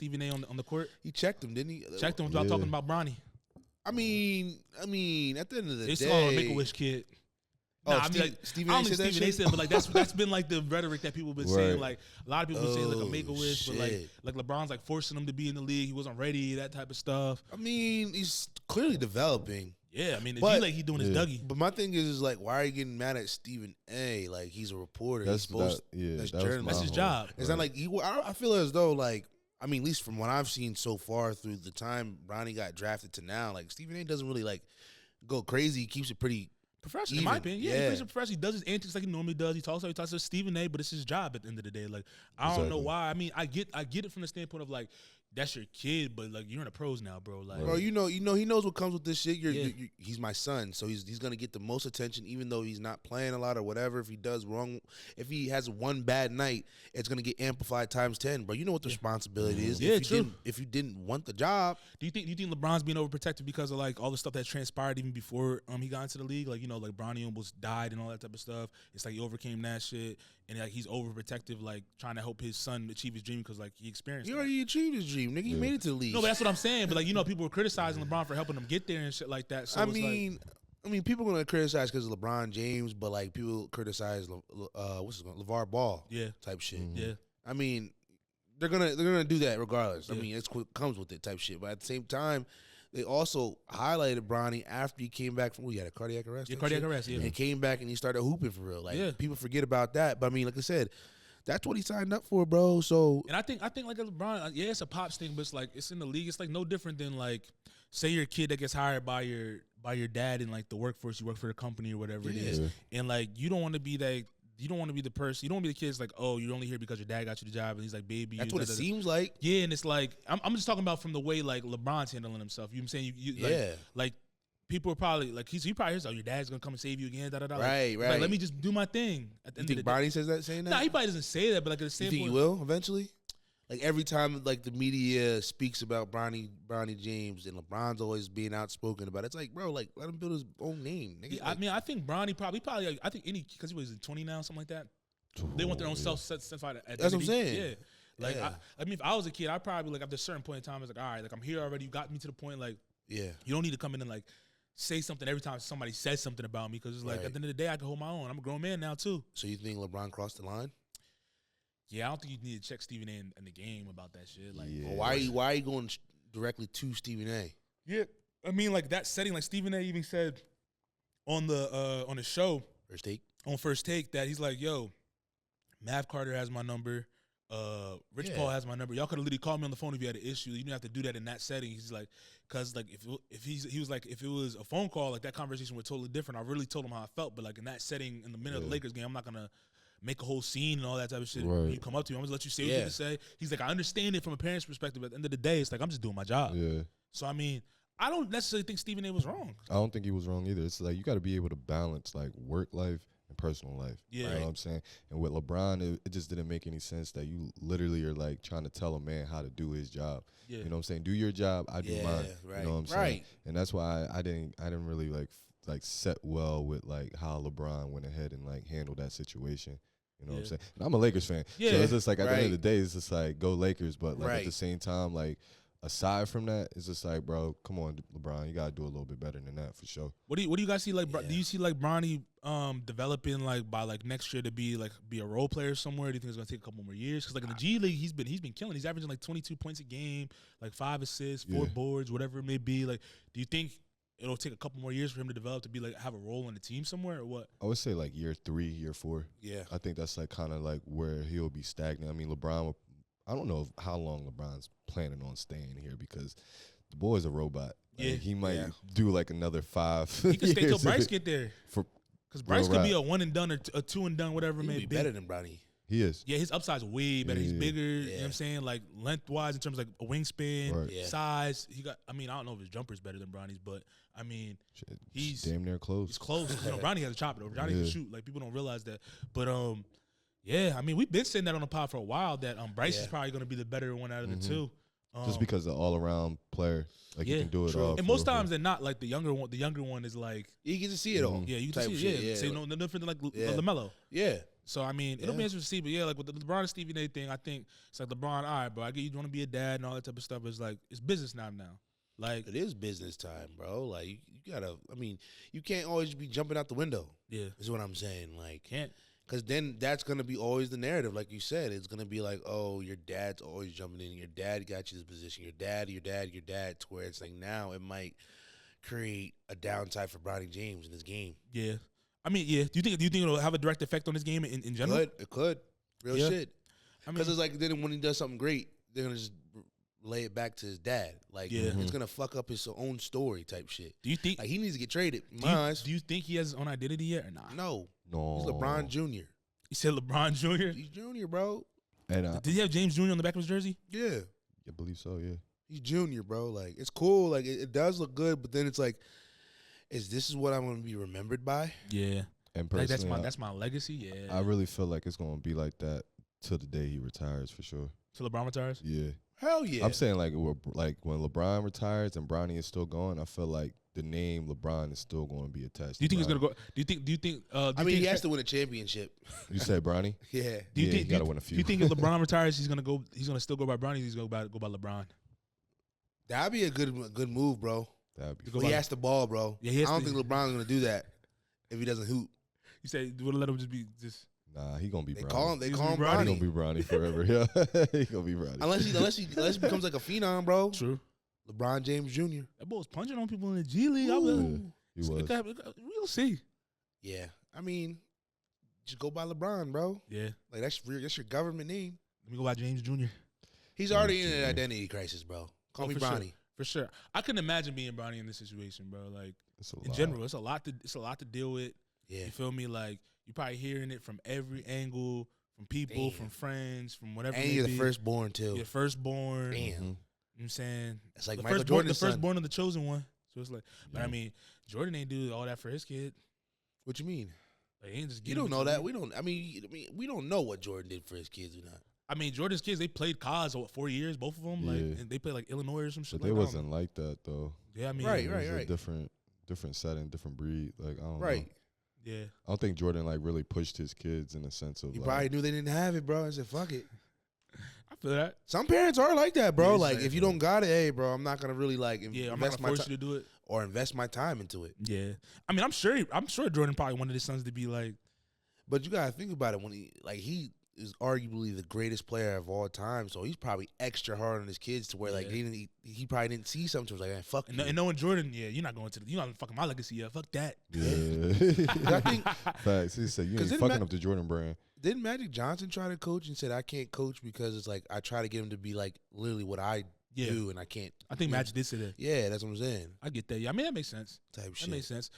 Stephen A. on the court? He checked him, didn't he? Checked him without talking about Bronny. I mean, at the end of the day, it's all a Make-A-Wish kid. Oh, nah, Stephen I A. don't think Stephen A. said, but like that's been like the rhetoric that people have been saying. Like a lot of people say like a Make-A-Wish, but like LeBron's like forcing him to be in the league. He wasn't ready, that type of stuff. I mean, he's clearly developing. Yeah, I mean, like he's doing his Dougie. But my thing is like, why are you getting mad at Stephen A? Like he's a reporter. That's journalism. That's his job. It's not like I feel as though like. I mean, at least from what I've seen so far through the time Bronny got drafted to now, like Stephen A. doesn't really like go crazy. He keeps it pretty professional, in my opinion. Yeah, he's a professional. He does his antics like he normally does. He talks to Stephen A., but it's his job at the end of the day. Like I don't know why. I mean, I get it from the standpoint of like that's your kid, but like you're in the pros now, bro. Like, bro, you know, he knows what comes with this shit. He's my son, so he's gonna get the most attention, even though he's not playing a lot or whatever. If he does wrong, if he has one bad night, it's gonna get amplified times 10. Bro, you know what the responsibility is. Yeah, if you didn't want the job, do you think LeBron's being overprotected because of like all the stuff that transpired even before he got into the league? Like like Bronny almost died and all that type of stuff. It's like he overcame that shit. And like he's overprotective, like trying to help his son achieve his dream because like he experienced. He already achieved his dream, nigga. He made it to the league. No, but that's what I'm saying. But like people were criticizing LeBron for helping him get there and shit like that. So I mean, people are gonna criticize because of LeBron James, but like people criticize LeVar Ball, type shit. Mm-hmm. Yeah, I mean, they're gonna do that regardless. I mean, it's what comes with it, type shit. But at the same time, they also highlighted Bronny after he came back from he had a cardiac arrest. Yeah, cardiac arrest. Yeah, and he came back and he started hooping for real. Like people forget about that, but I mean, like I said, that's what he signed up for, bro. So and I think like LeBron, it's a pops thing, but it's like it's in the league. It's like no different than like say you're a kid that gets hired by your dad in like the workforce. You work for the company or whatever it is, and like you don't want to be that. You don't want to be the person. You don't want to be the kid that's like, oh, you're only here because your dad got you the job, and he's like, baby. That's what it seems like. Yeah, and it's like I'm just talking about from the way like LeBron's handling himself. You know what I'm saying? Like people are probably like he probably hears, oh, your dad's gonna come and save you again. Da da da. Right. Like, let me just do my thing. At the you think Bronny says that, saying that? Nah, he probably doesn't say that, but like at the same point, you think he will eventually? Like every time, like the media speaks about Bronny James and LeBron's always being outspoken about it. It's like, bro, like let him build his own name. Nigga. Yeah, I mean, I think Bronny probably like, I think because he was 20 now, something like that. They want their own self-satisfied identity. That's what I'm saying. Yeah. Like, I mean, if I was a kid, I'd probably, like, after a certain point in time, I was like, all right, like, I'm here already. You got me to the point, like, you don't need to come in and, like, say something every time somebody says something about me because it's like, at the end of the day, I can hold my own. I'm a grown man now, too. So you think LeBron crossed the line? Yeah, I don't think you need to check Stephen A. in the game about that shit. Like, well, why are you going directly to Stephen A? Yeah, I mean, like, that setting, like, Stephen A. even said on the show. First Take that he's like, yo, Mav Carter has my number. Rich Paul has my number. Y'all could have literally called me on the phone if you had an issue. You didn't have to do that in that setting. He's like, because like he was like, if it was a phone call, like that conversation was totally different. I really told him how I felt, but like in that setting, in the middle of the Lakers game, I'm not gonna make a whole scene and all that type of shit. When you come up to me, I'm gonna let you say what you have to say. He's like, I understand it from a parent's perspective. But at the end of the day, it's like I'm just doing my job. Yeah. So I mean, I don't necessarily think Stephen A. was wrong. I don't think he was wrong either. It's like you got to be able to balance like work life and personal life. Yeah. You know what I'm saying? And with LeBron, it just didn't make any sense that you literally are like trying to tell a man how to do his job. Yeah. You know what I'm saying? Do your job, I do mine. Right. You know what I'm saying? Right. And that's why I didn't really like set well with like how LeBron went ahead and like handled that situation. You know what I'm saying? And I'm a Lakers fan. Yeah. So it's just like at the end of the day, it's just like go Lakers. But like at the same time, like aside from that, it's just like, bro, come on, LeBron, you gotta do a little bit better than that for sure. What do you guys see? Like, do you see like Bronny developing like by like next year to be a role player somewhere? Do you think it's gonna take a couple more years? Because like in the G League, he's been killing. He's averaging like 22 points a game, like 5 assists, 4 boards, whatever it may be. Like, do you think it'll take a couple more years for him to develop to be like have a role in the team somewhere or what? I would say like year 3, year 4. Yeah, I think that's like kind of like where he'll be stagnant. I mean, LeBron. I don't know how long LeBron's planning on staying here because the boy's a robot. Yeah, like he might do like another 5. He can stay till Bryce get there. Because Bryce could be a 1 and done or a 2 and done, whatever it may be. Better than Bronny. He is. Yeah, his upside's way better. He's bigger. You know what I'm saying? Like lengthwise in terms of like a wingspan, size. He got. I mean, I don't know if his jumper's better than Bronny's, but I mean, he's damn near close. He's close. You know, Bronny has a chopper though. Bronny can shoot. Like people don't realize that, but yeah, I mean, we've been saying that on the pod for a while that Bryce is probably going to be the better one out of the two. Just because the all-around player, like he can do it all. And most times they're not like the younger one is like you get to see it all. Yeah, you can see it. Yeah, say no different than like LaMelo. Yeah, So I mean, it'll be interesting to see. But yeah, like with the LeBron and Stephen A. thing, I think it's like LeBron. All right, bro. I get you want to be a dad and all that type of stuff. But it's like it's business now. Like it is business time, bro. Like you gotta. I mean, you can't always be jumping out the window. Yeah, is what I'm saying. Like can't. Because then that's going to be always the narrative. Like you said, it's going to be like, oh, your dad's always jumping in. Your dad got you this position. Your dad. To where it's like now it might create a downside for Bronny James in his game. Yeah. I mean, yeah. Do you think it'll have a direct effect on his game in general? It could. Real shit. Because it's like then when he does something great, they're going to just lay it back to his dad. Like, it's going to fuck up his own story type shit. Do you think? Like, he needs to get traded. Do you think he has his own identity yet or not? No. He's LeBron Jr. You said LeBron Jr.? He's Jr., bro. And did he have James Jr. on the back of his jersey? Yeah. I believe so, yeah. He's Jr., bro. Like, it's cool. Like, it does look good, but then it's like, this is what I'm going to be remembered by? Yeah. And personally, like, that's my legacy, yeah. I really feel like it's going to be like that till the day he retires, for sure. Till LeBron retires? Yeah. Hell yeah. I'm saying, like when LeBron retires and Bronny is still going, I feel like the name LeBron is still going to be attached. Do you think he's going to go? Do you think? He has to win a championship. You say Bronny? Yeah. He got to win a few. Do you think if LeBron retires, he's going to still go by Bronny? He's going to go by LeBron. That'd be a good move, bro. That'd be. But he has the ball, bro. Yeah, I don't think LeBron's going to do that if he doesn't hoop. You say would let him just. Nah, he gonna be. They call him Bronny. He gonna be Bronny forever. Yeah, he gonna be Bronny. Unless he becomes like a phenom, bro. True. LeBron James Jr. That boy was punching on people in the G League. He was. We'll see. Yeah, I mean, just go by LeBron, bro. Yeah, like that's your government name. Let me go by James Jr. He's already in an identity crisis, bro. Call me Bronny. Sure. For sure. I couldn't imagine being Bronny in this situation, bro. Like in general, it's a lot to deal with. Yeah. You feel me? Like you're probably hearing it from every angle, from people, from friends, from whatever. And you're the firstborn too. You're firstborn. Damn. You know what I'm saying? It's like Michael Jordan's the firstborn of the chosen one. So it's like, but I mean, Jordan ain't do all that for his kid. What you mean? Like, he ain't just you don't know that. We don't. I mean, we don't know what Jordan did for his kids or not. I mean, Jordan's kids, they played college, 4 years, both of them. Yeah. Like, and they played like Illinois or some shit. But they wasn't like that though. Yeah, I mean, right. A different setting, different breed. Like I don't know. Yeah. I don't think Jordan like really pushed his kids in a sense of. He probably knew they didn't have it, bro. I said, "Fuck it." I feel that. Some parents are like that, bro. Like, if you don't got it, hey, bro, I'm not gonna really like invest I'm not gonna force you to do it or invest my time into it. Yeah. I mean, I'm sure Jordan probably wanted his sons to be like. But you gotta think about it when he is arguably the greatest player of all time, so he's probably extra hard on his kids to where like he probably didn't see something. So he was like, hey, fuck you. And knowing Jordan, you're not fucking my legacy. Yeah, fuck that. Yeah. I think facts. He said you ain't fucking up the Jordan brand. Didn't Magic Johnson try to coach and said I can't coach because it's like I try to get him to be like literally what I do and I can't. I think Magic did say that. Yeah, that's what I'm saying. I get that. Yeah, I mean that makes sense. Type shit. That makes sense.